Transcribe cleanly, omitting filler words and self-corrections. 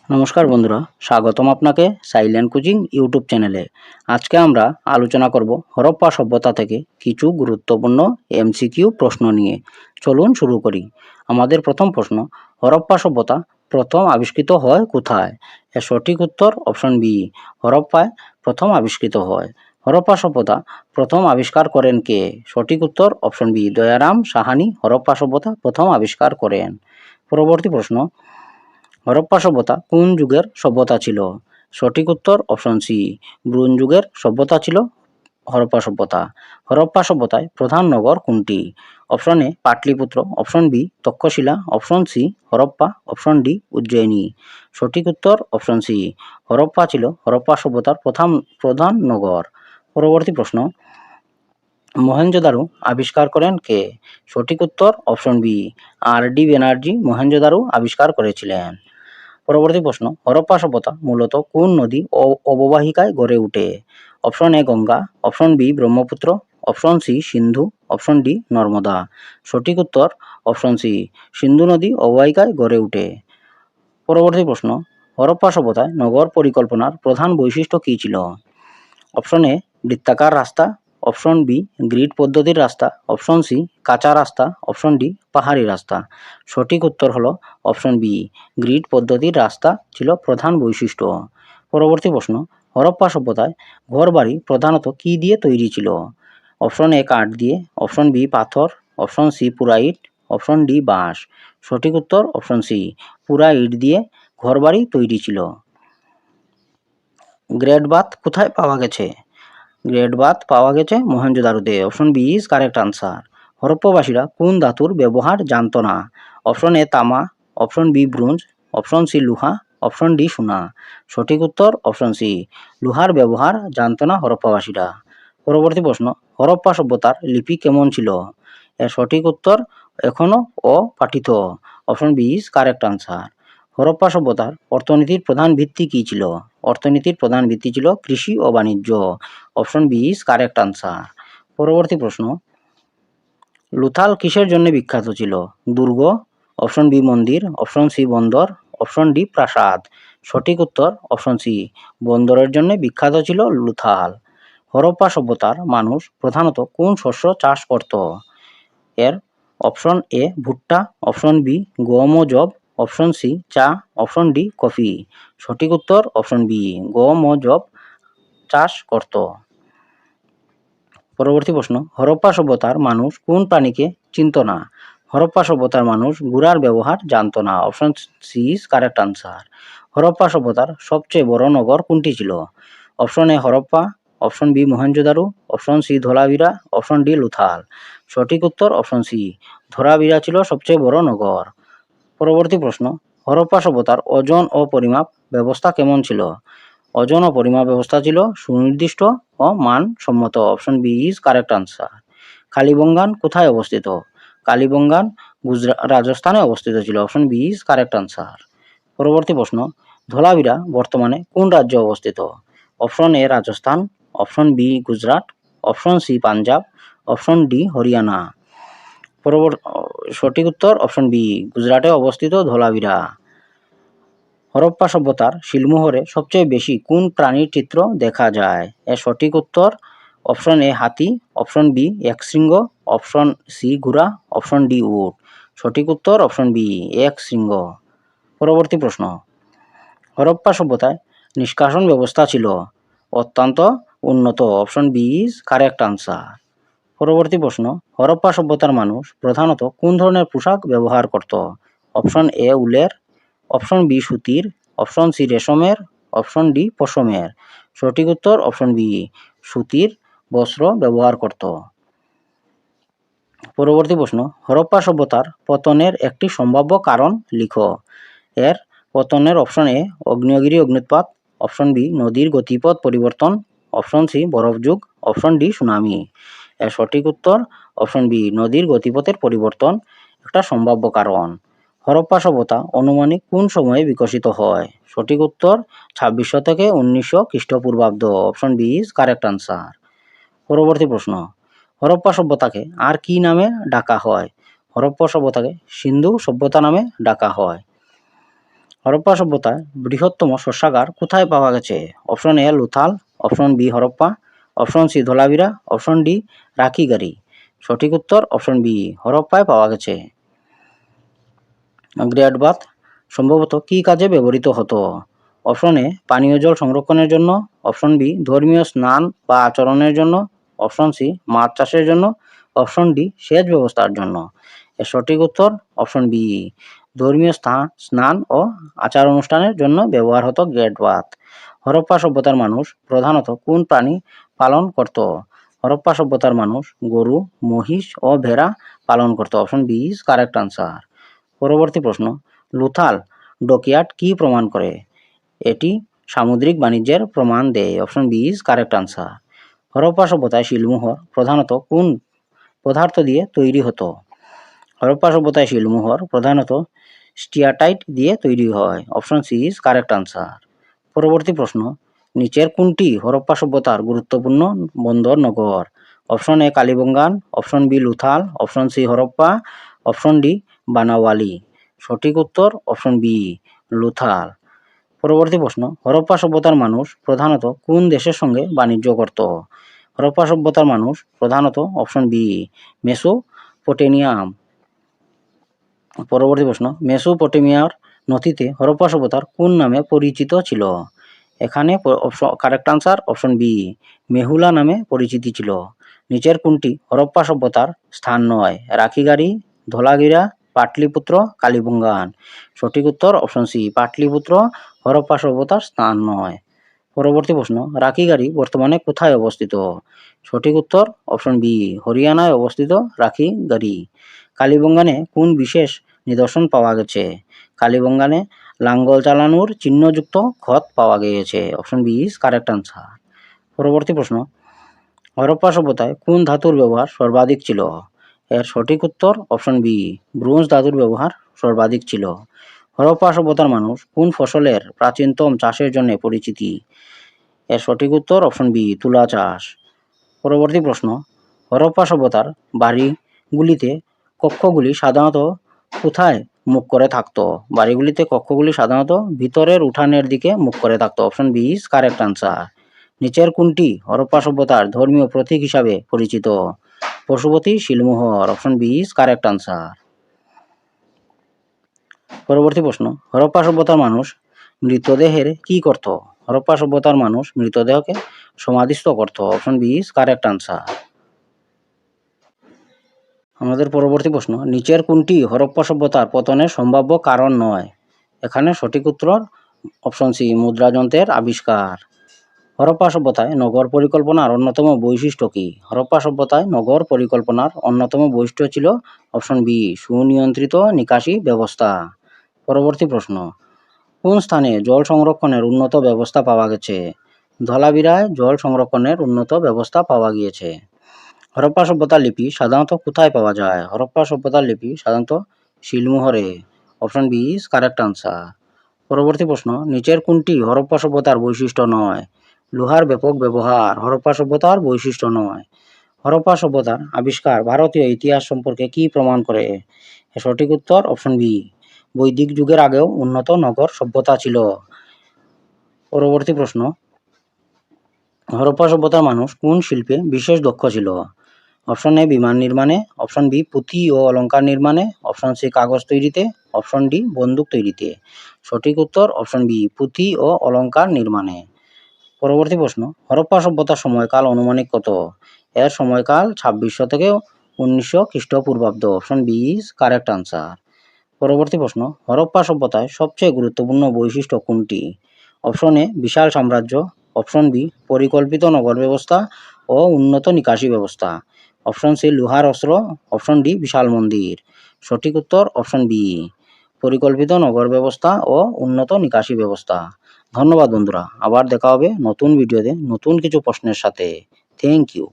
নমস্কার বন্ধুরা, স্বাগতম আপনাকে সাইলেন্ট কোচিং ইউটিউব চ্যানেলে। আজকে আমরা আলোচনা করব হরপ্পা সভ্যতা থেকে কিছু গুরুত্বপূর্ণ এমসিকিউ প্রশ্ন নিয়ে। চলুন শুরু করি। আমাদের প্রথম প্রশ্ন, হরপ্পা সভ্যতা প্রথম আবিষ্কৃত হয় কোথায়? এর সঠিক উত্তর অপশন বি, হরপ্পায় প্রথম আবিষ্কৃত হয়। হরপ্পা সভ্যতা প্রথম আবিষ্কার করেন কে? সঠিক উত্তর অপশন বি, দয়ারাম সাহানি হরপ্পা সভ্যতা প্রথম আবিষ্কার করেন। পরবর্তী প্রশ্ন, হরপ্পা সভ্যতা কোন যুগের সভ্যতা ছিল? সঠিক উত্তর অপশন সি, ব্রোঞ্জ যুগের সভ্যতা ছিল হরপ্পা সভ্যতা। হরপ্পা সভ্যতায় প্রধান নগর কোনটি? Option A Pataliputra, option B Taxila, option C Harappa, option D Ujjayini. সঠিক উত্তর অপশন সি, হরপ্পা ছিল হরপ্পা সভ্যতার প্রধান নগর। পরবর্তী প্রশ্ন, মহেঞ্জোদারো আবিষ্কার করেন কে? সঠিক উত্তর অপশন বি, আর ডি ব্যানার্জি মহেঞ্জোদারো আবিষ্কার করেছিলেন। পরবর্তী প্রশ্ন, হরপ্পা সভ্যতা মূলত কোন নদী ও অববাহিকায় গড়ে ওঠে? Option A Ganga, option B Brahmaputra, option C Sindhu, option D Narmada. সঠিক উত্তর অপশন সি, সিন্ধু নদী অববাহিকায় গড়ে ওঠে। পরবর্তী প্রশ্ন, হরপ্পা সভ্যতায় নগর পরিকল্পনার প্রধান বৈশিষ্ট্য কী ছিল? অপশন এ বৃত্তাকার রাস্তা, অপশন বি গ্রিড পদ্ধতির রাস্তা, অপশন সি কাঁচা রাস্তা, অপশন ডি পাহাড়ি রাস্তা। সঠিক উত্তর হলো অপশন বি, গ্রিড পদ্ধতির রাস্তা ছিল প্রধান বৈশিষ্ট্য। পরবর্তী প্রশ্ন, হরপ্পা সভ্যতায় ঘরবাড়ি প্রধানত কী দিয়ে তৈরি ছিল? অপশন এ কাঠ দিয়ে, অপশন বি পাথর, অপশন সি পুরা ইট, অপশন ডি বাঁশ। সঠিক উত্তর অপশন সি, পুরা ইট দিয়ে ঘরবাড়ি তৈরি ছিল। গ্রেট বাথ কোথায় পাওয়া গেছে? গ্রেট বাথ পাওয়া গেছে মহেঞ্জোদারোতে। Option B is correct answer. হরপ্পাবাসীরা কোন ধাতুর ব্যবহার জানত না? অপশন এ তামা, option B bronze, option C লোহা, অপশন ডি সোনা। সঠিক উত্তর অপশন সি, লোহার ব্যবহার জানত না হরপ্পাবাসীরা। পরবর্তী প্রশ্ন, হরপ্পা সভ্যতার লিপি কেমন ছিল? এর সঠিক উত্তর এখনও অপাঠিত। Option B is correct answer. Harappa সভ্যতার অর্থনীতির প্রধান ভিত্তি কী ছিল? অর্থনীতির প্রধান ভিত্তি ছিল কৃষি ও বাণিজ্য। Option B is correct answer. পরবর্তী প্রশ্ন, লুথাল কিসের জন্য বিখ্যাত ছিল? দুর্গ, অপশন বি মন্দির, অপশন সি বন্দর, অপশন ডি প্রাসাদ। সঠিক উত্তর অপশন সি, বন্দরের জন্য বিখ্যাত ছিল লুথাল। হরপ্পা সভ্যতার মানুষ প্রধানত কোন শস্য চাষ করত? এর অপশন এ ভুট্টা, অপশন বি গম ও যব, অপশন সি চা, অপশন ডি কফি। সঠিক উত্তর অপশন বি, গম ও যব চাষ করত। পরবর্তী প্রশ্ন, হরপ্পা সভ্যতার মানুষ কোন প্রাণীকে চিনত না? হরপ্পা সভ্যতার মানুষ ঘোড়ার ব্যবহার জানত না। Option C is correct answer. Harappa সভ্যতার সবচেয়ে বড় নগর কোনটি ছিল? Option A Harappa, option B Mohenjodaro, option C Dholavira, option D Lothal. সঠিক উত্তর অপশন সি, ধোলাভিরা ছিল সবচেয়ে বড় নগর। পরবর্তী প্রশ্ন, হরপ্পা সভ্যতার ওজন ও পরিমাপ ব্যবস্থা কেমন ছিল? ওজন ও পরিমাপ ব্যবস্থা ছিল সুনির্দিষ্ট ও মানসম্মত। Option B is correct answer. Kalibangan কোথায় অবস্থিত? কালীবঙ্গান রাজস্থানে অবস্থিত ছিল। Option B is correct answer. পরবর্তী প্রশ্ন, ধোলাভিরা বর্তমানে কোন রাজ্যে অবস্থিত? Option A Rajasthan, option B Gujarat, option C Punjab, option D Haryana. সঠিক উত্তর অপশন বি, গুজরাটে অবস্থিত ধোলাভিরা। হরপ্পা সভ্যতার শিলমোহরে সবচেয়ে বেশি কোন প্রাণীর চিত্র দেখা যায়? এর সঠিক উত্তর অপশন এ হাতি, অপশন বি একশৃঙ্গ, অপশন সি ঘোড়া, অপশন ডি উট। সঠিক উত্তর অপশন বি একশৃঙ্গ। পরবর্তী প্রশ্ন, হরপ্পা সভ্যতায় নিষ্কাশন ব্যবস্থা ছিল অত্যন্ত উন্নত। Option B is correct answer. পরবর্তী প্রশ্ন, হরপ্পা সভ্যতার মানুষ প্রধানত কোন ধরনের পোশাক ব্যবহার করত? অপশন এ উলের, অপশন বি সুতির, অপশন সি রেশমের, অপশন ডি পশমের। সঠিক উত্তর অপশন বি, সুতির বস্ত্র ব্যবহার করত। পরবর্তী প্রশ্ন, হরপ্পা সভ্যতার পতনের একটি সম্ভাব্য কারণ লিখো। এর পতনের অপশন এ আগ্নেয়গিরি অগ্নুৎপাত, অপশন বি নদীর গতিপথ পরিবর্তন, অপশন সি বরফ যুগ, অপশন ডি সুনামি। এর সঠিক উত্তর অপশন বি, নদীর গতিপথের পরিবর্তন একটা সম্ভাব্য কারণ। হরপ্পা সভ্যতা আনুমানিক কোন সময়ে বিকশিত হয়? সঠিক উত্তর 2600 থেকে 1900 খ্রিস্টপূর্বাব্দ। Option B is correct answer. পরবর্তী প্রশ্ন, হরপ্পা সভ্যতাকে আর কি নামে ডাকা হয়? হরপ্পা সভ্যতাকে সিন্ধু সভ্যতা নামে ডাকা হয়। হরপ্পা সভ্যতায় বৃহত্তম শস্যাগার কোথায় পাওয়া গেছে? Option A Lothal, option B Harappa, option C Dholavira, option D Rakhigarhi. সঠিক উত্তর অপশন বি, হরপ্পায় পাওয়া গেছে। গ্রেট বাথ সম্ভবত কী কাজে ব্যবহৃত হতো? অপশন এ পানীয় জল সংরক্ষণের জন্য, অপশন বি ধর্মীয় স্নান বা আচরণের জন্য, অপশন সি মাছ চাষের জন্য, অপশন ডি সেচ ব্যবস্থার জন্য। এর সঠিক উত্তর অপশন বি, ধর্মীয় স্নান ও আচার অনুষ্ঠানের জন্য ব্যবহার হতো গ্রেট বাথ। হরপ্পা সভ্যতার মানুষ প্রধানত কোন প্রাণী পালন করত? হরপ্পা সভ্যতার মানুষ গরু, মহিষ ও ভেড়া পালন করত। Option B is correct answer. পরবর্তী প্রশ্ন, লুথাল ডকইয়ার্ড কি প্রমাণ করে? এটি সামুদ্রিক বাণিজ্যের প্রমাণ দেয়। Option B is correct answer. Harappa সভ্যতায় শিলমোহর প্রধানত কোন পদার্থ দিয়ে তৈরি হতো? হরপ্পা সভ্যতায় শিলমোহর প্রধানত স্টিয়াটাইট দিয়ে তৈরি হয়। Option C is correct answer. পরবর্তী প্রশ্ন, নিচের কোনটি হরপ্পা সভ্যতার গুরুত্বপূর্ণ বন্দর নগর? Option A Kalibangan, option B Lothal, option C Harappa, option D Banawali. সঠিক উত্তর অপশন বি, লুথাল। পরবর্তী প্রশ্ন, হরপ্পা সভ্যতার মানুষ প্রধানত কোন দেশের সঙ্গে বাণিজ্য করত? হরপ্পা সভ্যতার মানুষ প্রধানত অপশন বি মেসোপটেমিয়াম। পরবর্তী প্রশ্ন, মেসোপটেমিয়ার নথিতে হরপ্পা সভ্যতার কোন নামে পরিচিত ছিল? এখানে কারেক্ট আনসার অপশন বি, মেহুলা নামে পরিচিতি ছিল। নিচের কোনটি হরপ্পা সভ্যতার স্থান নয়? রাখিগারি, ধোলাগিরা, পাটলিপুত্র, কালিবঙ্গান। সঠিক উত্তর অপশন সি, পাটলিপুত্র হরপ্পা সভ্যতার স্থান নয়। পরবর্তী প্রশ্ন, রাখিগারি বর্তমানে কোথায় অবস্থিত? সঠিক উত্তর অপশন বি, হরিয়ানায় অবস্থিত রাখিগারি। কালিবঙ্গানে কোন বিশেষ নিদর্শন পাওয়া গেছে? কালিবঙ্গানে লাঙ্গল চালানোর চিহ্নযুক্ত ক্ষত পাওয়া গিয়েছে। Option B is correct answer. পরবর্তী প্রশ্ন, হরপ্পা সভ্যতায় কোন ধাতুর ব্যবহার সর্বাধিক ছিল? এর সঠিক উত্তর অপশন বি, ব্রোঞ্জ ধাতুর ব্যবহার সর্বাধিক ছিল। হরপ্পা সভ্যতার মানুষ কোন ফসলের প্রাচীনতম চাষের জন্য পরিচিতি? এর সঠিক উত্তর অপশন বি, তুলা চাষ। পরবর্তী প্রশ্ন, হরপ্পা সভ্যতার বাড়িগুলিতে কক্ষগুলি সাধারণত কোথায় মুখ করে থাকতো? বাড়িগুলিতে কক্ষগুলি সাধারণত ভিতরের উঠানের দিকে মুখ করে থাকতো। Option B is correct answer. নিচের কোনটি হরপ্পা সভ্যতার ধর্মীয় প্রতীক হিসাবে পরিচিত? পশুপতি, শিলমোহর। Option B is correct answer. পরবর্তী প্রশ্ন, হরপ্পা সভ্যতার মানুষ মৃতদেহের কি করত? হরপ্পা সভ্যতার মানুষ মৃতদেহকে সমাধিস্থ করত। Option B is correct answer. আমাদের পরবর্তী প্রশ্ন, নিচের কোনটি হরপ্পা সভ্যতার পতনের সম্ভাব্য কারণ নয়? এখানে সঠিক উত্তর অপশন সি, মুদ্রাযন্ত্রের আবিষ্কার। হরপ্পা সভ্যতায় নগর পরিকল্পনার অন্যতম বৈশিষ্ট্য কী? হরপ্পা সভ্যতায় নগর পরিকল্পনার অন্যতম বৈশিষ্ট্য ছিল অপশন বি, সুনিয়ন্ত্রিত নিকাশি ব্যবস্থা। পরবর্তী প্রশ্ন, কোন স্থানে জল সংরক্ষণের উন্নত ব্যবস্থা পাওয়া গেছে? ধলাভিরায় জল সংরক্ষণের উন্নত ব্যবস্থা পাওয়া গিয়েছে। হরপ্পা সভ্যতার লিপি সাধারণত কোথায় পাওয়া যায়? হরপ্পা সভ্যতার লিপি সাধারণত শিলমোহরে। Option B is correct answer. পরবর্তী প্রশ্ন, নিচের কোনটি হরপ্পা সভ্যতার বৈশিষ্ট্য নয়? লোহার ব্যাপক ব্যবহার হরপ্পা সভ্যতার বৈশিষ্ট্য নয়। হরপ্পা সভ্যতার আবিষ্কার ভারতীয় ইতিহাস সম্পর্কে কি প্রমাণ করে? সঠিক উত্তর অপশন বি, বৈদিক যুগের আগেও উন্নত নগর সভ্যতা ছিল। পরবর্তী প্রশ্ন, হরপ্পা সভ্যতার মানুষ কোন শিল্পে বিশেষ দক্ষ ছিল? অপশন এ বিমান নির্মাণে, অপশন বি পুঁতি ও অলঙ্কার নির্মাণে, অপশন সি কাগজ তৈরিতে, অপশন ডি বন্দুক তৈরিতে। সঠিক উত্তর অপশন বি, পুঁতি ও অলঙ্কার নির্মাণে। পরবর্তী প্রশ্ন, হরপ্পা সভ্যতার সময়কাল আনুমানিক কত? এর সময়কাল 2600 থেকে 1900 খ্রিস্টপূর্বাব্দ। Option B is correct answer. পরবর্তী প্রশ্ন, হরপ্পা সভ্যতায় সবচেয়ে গুরুত্বপূর্ণ বৈশিষ্ট্য কোনটি? অপশন এ বিশাল সাম্রাজ্য, অপশন বি পরিকল্পিত নগর ব্যবস্থা ও উন্নত নিকাশি ব্যবস্থা, অপশন সি লোহার অস্ত্র, অপশন ডি বিশাল মন্দির। সঠিক উত্তর অপশন বি, পরিকল্পিত নগর ব্যবস্থা ও উন্নত নিকাশি ব্যবস্থা। ধন্যবাদ বন্ধুরা, আবার দেখা হবে নতুন ভিডিওতে নতুন কিছু প্রশ্নের সাথে। Thank you.